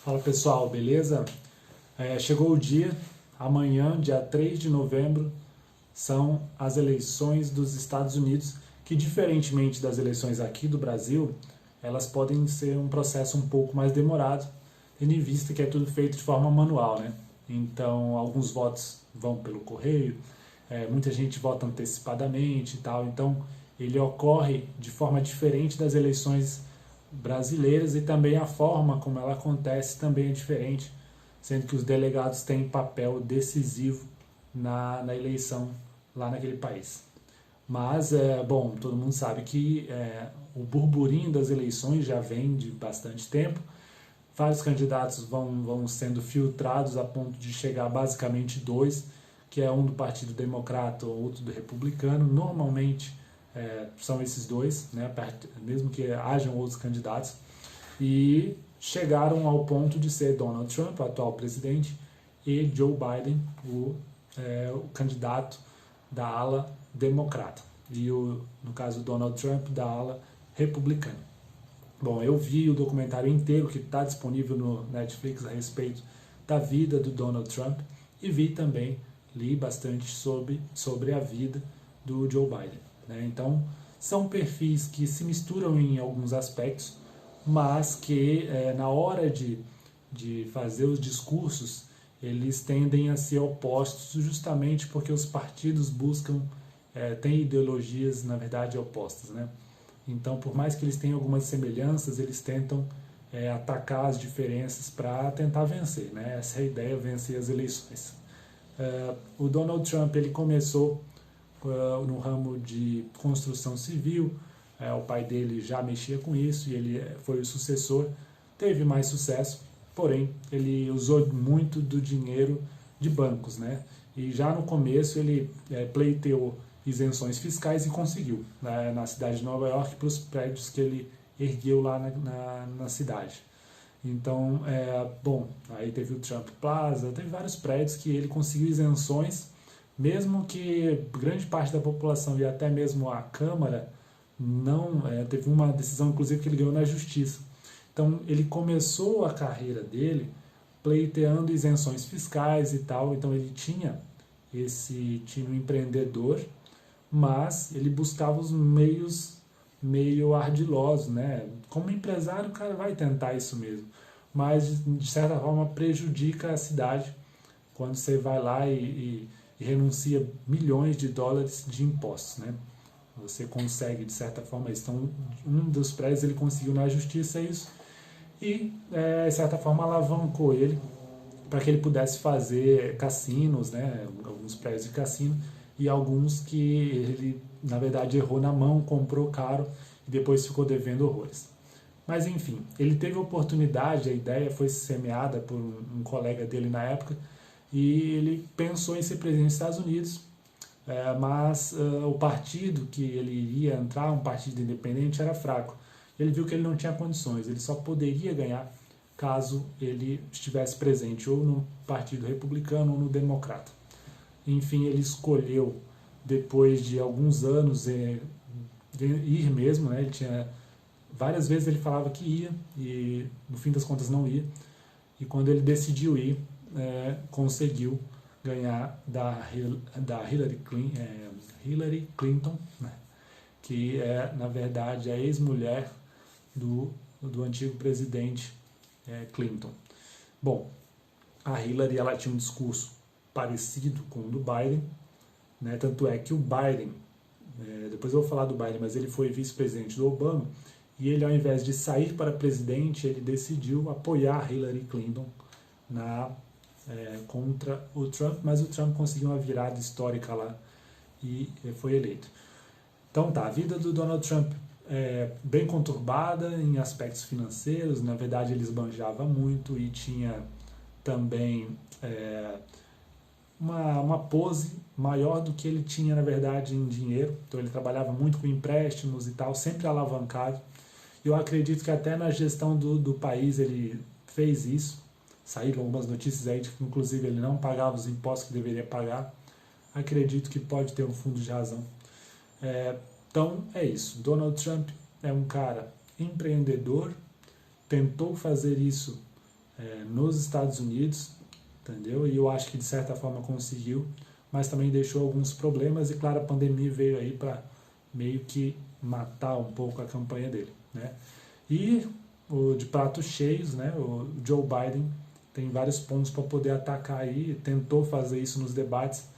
Fala pessoal, beleza? Chegou o dia, amanhã, dia 3 de novembro, são as eleições dos Estados Unidos, que diferentemente das eleições aqui do Brasil, elas podem ser um processo um pouco mais demorado, tendo em vista que é tudo feito de forma manual, né? Então, alguns votos vão pelo correio, muita gente vota antecipadamente e tal, então ele ocorre de forma diferente das eleições brasileiras e também a forma como ela acontece também é diferente, sendo que os delegados têm papel decisivo na eleição lá naquele país. Mas, bom, todo mundo sabe que o burburinho das eleições já vem de bastante tempo. Vários candidatos vão sendo filtrados a ponto de chegar a basicamente dois, que é um do Partido Democrata ou outro do Republicano. Normalmente são esses dois, né, mesmo que hajam outros candidatos. E chegaram ao ponto de ser Donald Trump, o atual presidente, e Joe Biden, o candidato da ala democrata. E, no caso, Donald Trump, da ala republicana. Bom, eu vi o documentário inteiro que está disponível no Netflix a respeito da vida do Donald Trump e li bastante sobre a vida do Joe Biden. Né? Então, são perfis que se misturam em alguns aspectos, mas que na hora de fazer os discursos, eles tendem a ser opostos justamente porque os partidos buscam, têm ideologias, na verdade, opostas. Né? Então, por mais que eles tenham algumas semelhanças, eles tentam atacar as diferenças para tentar vencer. Né? Essa é a ideia, vencer as eleições. O Donald Trump ele começou no ramo de construção civil, o pai dele já mexia com isso e ele foi o sucessor, teve mais sucesso, porém ele usou muito do dinheiro de bancos, né? E já no começo ele pleiteou isenções fiscais e conseguiu, né, na cidade de Nova York, para os prédios que ele ergueu lá na cidade. Então, bom, aí teve o Trump Plaza, teve vários prédios que ele conseguiu isenções, mesmo que grande parte da população e até mesmo a Câmara não teve uma decisão, inclusive, que ele ganhou na justiça. Então, ele começou a carreira dele pleiteando isenções fiscais e tal, então ele tinha um empreendedor, mas ele buscava os meios meio ardilosos, né? Como empresário, o cara vai tentar isso mesmo, mas de certa forma prejudica a cidade quando você vai lá e renuncia milhões de dólares de impostos, né? Você consegue, de certa forma, isso. Então, um dos prédios ele conseguiu na justiça isso e, de certa forma, alavancou ele para que ele pudesse fazer cassinos, né? Alguns prédios de cassino e alguns que ele, na verdade, errou na mão, comprou caro e depois ficou devendo horrores. Mas, enfim, ele teve a oportunidade, a ideia foi semeada por um colega dele na época, e ele pensou em ser presidente dos Estados Unidos, mas o partido que ele iria entrar, um partido independente, era fraco. Ele viu que ele não tinha condições, ele só poderia ganhar caso ele estivesse presente ou no Partido Republicano ou no Democrata. Enfim, ele escolheu, depois de alguns anos, ir mesmo, né? Ele tinha várias vezes ele falava que ia e no fim das contas não ia. E quando ele decidiu ir, conseguiu ganhar da Hillary Clinton, né? Que é, na verdade, a ex-mulher do antigo presidente Clinton. Bom, a Hillary ela tinha um discurso parecido com o do Biden, né? Tanto é que o Biden, depois eu vou falar do Biden, mas ele foi vice-presidente do Obama, e ele, ao invés de sair para presidente, ele decidiu apoiar Hillary Clinton contra o Trump, mas o Trump conseguiu uma virada histórica lá e foi eleito. Então tá, a vida do Donald Trump é bem conturbada em aspectos financeiros, na verdade ele esbanjava muito e tinha também uma pose maior do que ele tinha, na verdade, em dinheiro. Então ele trabalhava muito com empréstimos e tal, sempre alavancado. Eu acredito que até na gestão do país ele fez isso. Saíram algumas notícias aí de que, inclusive, ele não pagava os impostos que deveria pagar. Acredito que pode ter um fundo de razão. Então, é isso. Donald Trump é um cara empreendedor, tentou fazer isso nos Estados Unidos, entendeu? E eu acho que de certa forma conseguiu, mas também deixou alguns problemas e claro, a pandemia veio aí para meio que matar um pouco a campanha dele, né? E o de pratos cheios, né? O Joe Biden tem vários pontos para poder atacar aí, tentou fazer isso nos debates,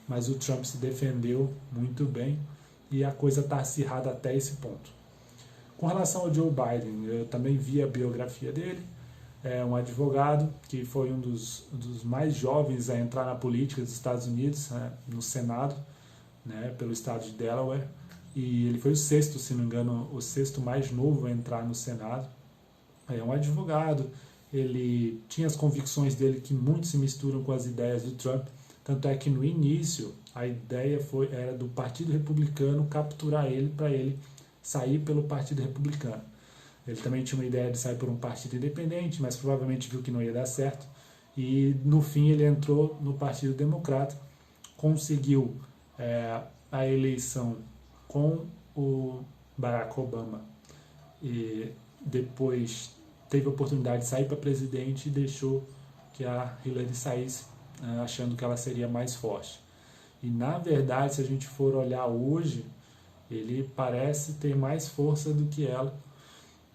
mas o Trump se defendeu muito bem e a coisa está acirrada até esse ponto. Com relação ao Joe Biden, eu também vi a biografia dele. É um advogado que foi um dos mais jovens a entrar na política dos Estados Unidos, né, no Senado, né, pelo estado de Delaware, e ele foi o sexto, se não me engano, o sexto mais novo a entrar no Senado. É um advogado, ele tinha as convicções dele que muito se misturam com as ideias do Trump, tanto é que no início a ideia era do Partido Republicano capturar ele para ele sair pelo Partido Republicano. Ele também tinha uma ideia de sair por um partido independente, mas provavelmente viu que não ia dar certo. E no fim ele entrou no Partido Democrata, conseguiu a eleição com o Barack Obama e depois teve a oportunidade de sair para presidente e deixou que a Hillary saísse, achando que ela seria mais forte. E na verdade, se a gente for olhar hoje, ele parece ter mais força do que ela.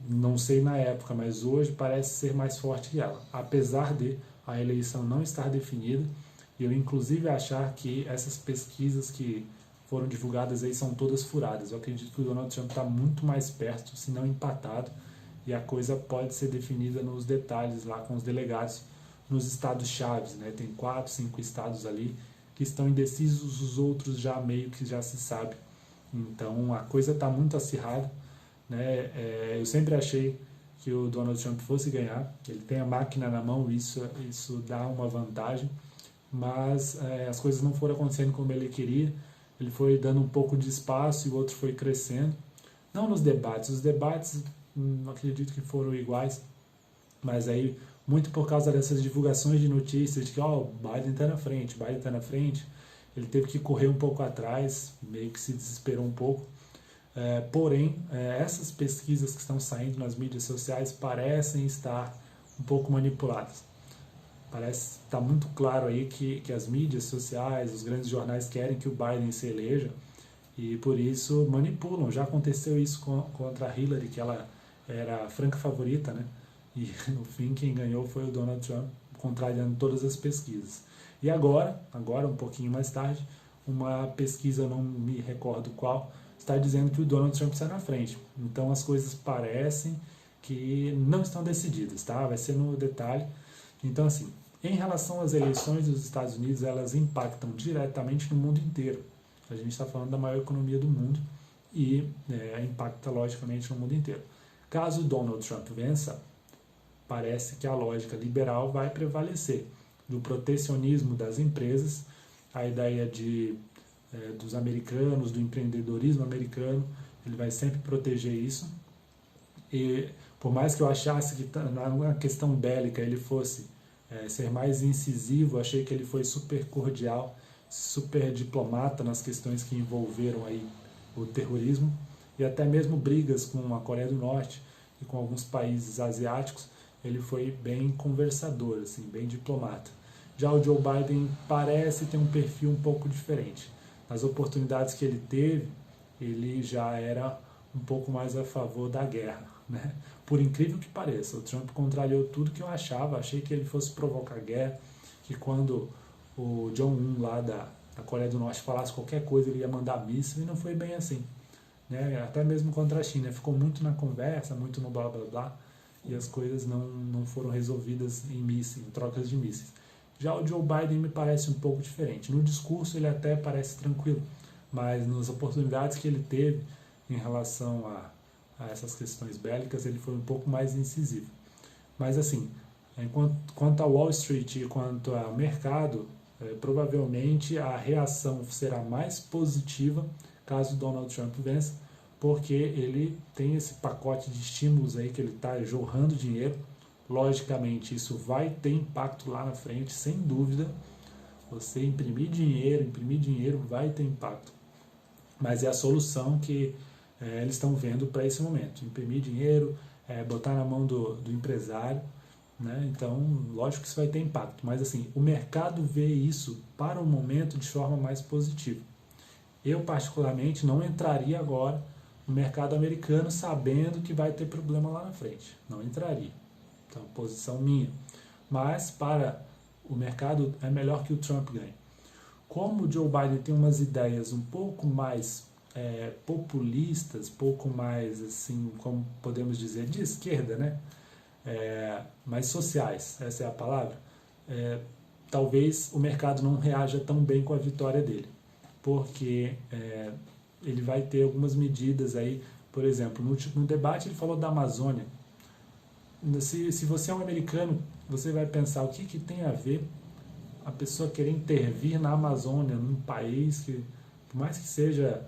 Não sei na época, mas hoje parece ser mais forte que ela, apesar de a eleição não estar definida, e eu inclusive achar que essas pesquisas que foram divulgadas aí são todas furadas. Eu acredito que o Donald Trump está muito mais perto, se não empatado, e a coisa pode ser definida nos detalhes lá com os delegados nos estados chaves, né? Tem 4, 5 estados ali que estão indecisos, os outros já meio que já se sabe. Então a coisa está muito acirrada, né? Eu sempre achei que o Donald Trump fosse ganhar, ele tem a máquina na mão, isso dá uma vantagem, mas as coisas não foram acontecendo como ele queria, ele foi dando um pouco de espaço e o outro foi crescendo. Não nos debates, os debates acredito que foram iguais, mas aí muito por causa dessas divulgações de notícias de que o Biden está na frente, Biden está na frente, ele teve que correr um pouco atrás, meio que se desesperou um pouco. Porém, essas pesquisas que estão saindo nas mídias sociais parecem estar um pouco manipuladas. Parece estar muito claro aí que as mídias sociais, os grandes jornais querem que o Biden se eleja e por isso manipulam. Já aconteceu isso contra a Hillary, que ela era a franca favorita, né? E no fim quem ganhou foi o Donald Trump, contrariando todas as pesquisas. E agora um pouquinho mais tarde, uma pesquisa, eu não me recordo qual, está dizendo que o Donald Trump está na frente. Então as coisas parecem que não estão decididas, tá? Vai ser no detalhe. Então assim, em relação às eleições dos Estados Unidos, elas impactam diretamente no mundo inteiro. A gente está falando da maior economia do mundo e impacta logicamente no mundo inteiro. Caso Donald Trump vença, parece que a lógica liberal vai prevalecer. Do protecionismo das empresas, a ideia dos americanos, do empreendedorismo americano, ele vai sempre proteger isso. E por mais que eu achasse que na questão bélica ele fosse ser mais incisivo, achei que ele foi super cordial, super diplomata nas questões que envolveram aí o terrorismo e até mesmo brigas com a Coreia do Norte e com alguns países asiáticos, ele foi bem conversador, assim, bem diplomata. Já o Joe Biden parece ter um perfil um pouco diferente. Nas oportunidades que ele teve, ele já era um pouco mais a favor da guerra, né? Por incrível que pareça, o Trump contrariou tudo que eu achava, achei que ele fosse provocar guerra, que quando o Jong-un lá da Coreia do Norte falasse qualquer coisa, ele ia mandar míssil, e não foi bem assim, né? Até mesmo contra a China, ficou muito na conversa, muito no blá blá blá, e as coisas não foram resolvidas em mísseis, em trocas de mísseis. Já o Joe Biden me parece um pouco diferente. No discurso ele até parece tranquilo, mas nas oportunidades que ele teve em relação a essas questões bélicas, ele foi um pouco mais incisivo. Mas assim, quanto a Wall Street e quanto ao mercado, provavelmente a reação será mais positiva caso Donald Trump vença, porque ele tem esse pacote de estímulos aí que ele está jorrando dinheiro. Logicamente isso vai ter impacto lá na frente, sem dúvida. Você imprimir dinheiro vai ter impacto. Mas é a solução que eles estão vendo para esse momento. Imprimir dinheiro, botar na mão do empresário né? Então, lógico que isso vai ter impacto, mas assim, o mercado vê isso para o momento de forma mais positiva. Eu, particularmente, não entraria agora no mercado americano sabendo que vai ter problema lá na frente. Não entraria. Então, posição minha. Mas, para o mercado, é melhor que o Trump ganhe. Como o Joe Biden tem umas ideias um pouco mais populistas, pouco mais, assim, como podemos dizer, de esquerda, né? Mais sociais, essa é a palavra, talvez o mercado não reaja tão bem com a vitória dele, porque ele vai ter algumas medidas aí, por exemplo, no debate ele falou da Amazônia. Se você é um americano, você vai pensar o que tem a ver a pessoa querer intervir na Amazônia, num país que, por mais que seja,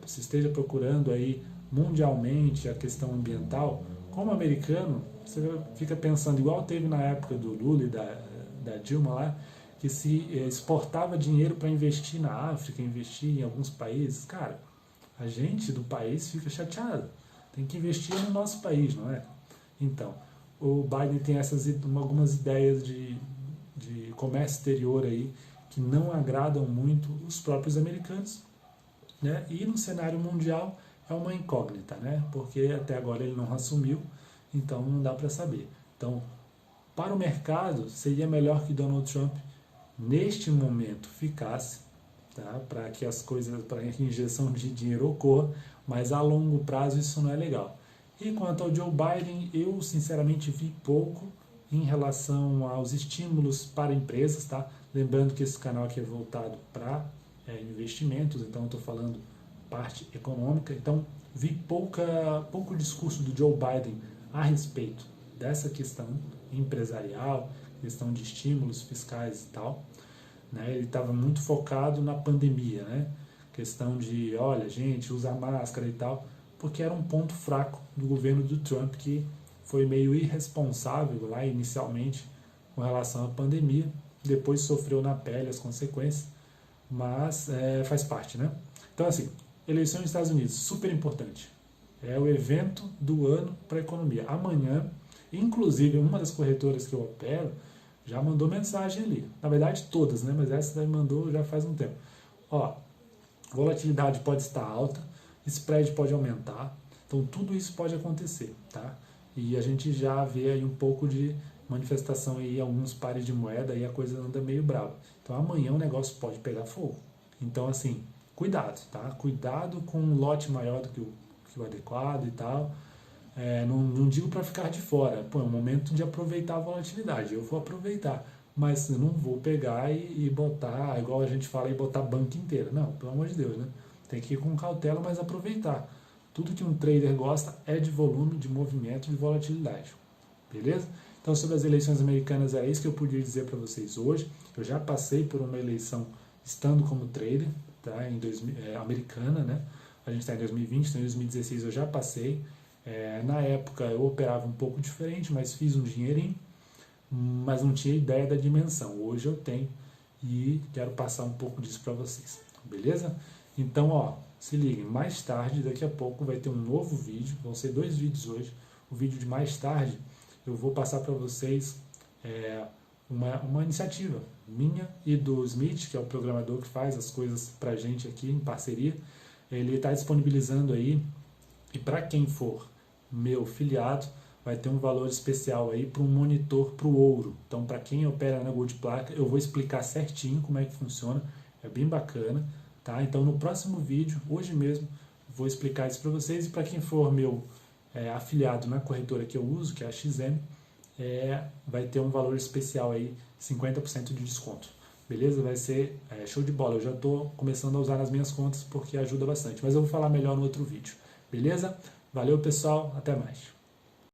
você esteja procurando aí mundialmente a questão ambiental, como americano, você fica pensando, igual teve na época do Lula e da Dilma lá, que se exportava dinheiro para investir na África, investir em alguns países. Cara, a gente do país fica chateado. Tem que investir no nosso país, não é? Então, o Biden tem algumas ideias de comércio exterior aí que não agradam muito os próprios americanos, né? E no cenário mundial é uma incógnita, né? Porque até agora ele não assumiu, então não dá para saber. Então, para o mercado, seria melhor que Donald Trump, neste momento, ficasse, tá? Para que as coisas, para que a injeção de dinheiro ocorra, mas a longo prazo isso não é legal. E quanto ao Joe Biden, eu sinceramente vi pouco em relação aos estímulos para empresas, tá? Lembrando que esse canal aqui é voltado para investimentos, então eu estou falando parte econômica, então vi pouco discurso do Joe Biden a respeito dessa questão empresarial, questão de estímulos fiscais e tal, né? Ele estava muito focado na pandemia, né? Questão de, olha, gente, usar máscara e tal, porque era um ponto fraco do governo do Trump, que foi meio irresponsável lá inicialmente com relação à pandemia, depois sofreu na pele as consequências, mas faz parte, né? Então, assim, eleição nos Estados Unidos, super importante. É o evento do ano para a economia. Amanhã, inclusive, uma das corretoras que eu opero já mandou mensagem ali. Na verdade, todas, né? Mas essa daí mandou já faz um tempo. Ó, volatilidade pode estar alta, spread pode aumentar, então tudo isso pode acontecer, tá? E a gente já vê aí um pouco de manifestação aí em alguns pares de moeda e a coisa anda meio brava. Então amanhã o negócio pode pegar fogo. Então, assim, cuidado, tá? Cuidado com um lote maior do que o adequado e tal. Não digo para ficar de fora. Pô, é um momento de aproveitar a volatilidade. Eu vou aproveitar. Mas eu não vou pegar e botar, igual a gente fala, e botar banca inteira. Não, pelo amor de Deus, né? Tem que ir com cautela, mas aproveitar. Tudo que um trader gosta é de volume, de movimento, de volatilidade. Beleza? Então, sobre as eleições americanas, é isso que eu podia dizer para vocês hoje. Eu já passei por uma eleição estando como trader, tá? Americana, né? A gente está em 2020, então em 2016 eu já passei. Na época eu operava um pouco diferente, mas fiz um dinheirinho, mas não tinha ideia da dimensão. Hoje eu tenho e quero passar um pouco disso para vocês. Beleza? Então, ó, se liguem, mais tarde, daqui a pouco vai ter um novo vídeo, vão ser 2 vídeos hoje. O vídeo de mais tarde eu vou passar para vocês uma iniciativa minha e do Smith, que é o programador que faz as coisas para a gente aqui em parceria. Ele está disponibilizando aí, e para quem for meu filiado, vai ter um valor especial aí para um monitor para o ouro. Então, para quem opera na Gold Placa, eu vou explicar certinho como é que funciona, é bem bacana. Tá? Então, no próximo vídeo, hoje mesmo, vou explicar isso para vocês. E para quem for meu afiliado na corretora que eu uso, que é a XM, vai ter um valor especial aí, 50% de desconto. Beleza? Vai ser show de bola. Eu já estou começando a usar nas minhas contas porque ajuda bastante. Mas eu vou falar melhor no outro vídeo. Beleza? Valeu, pessoal. Até mais.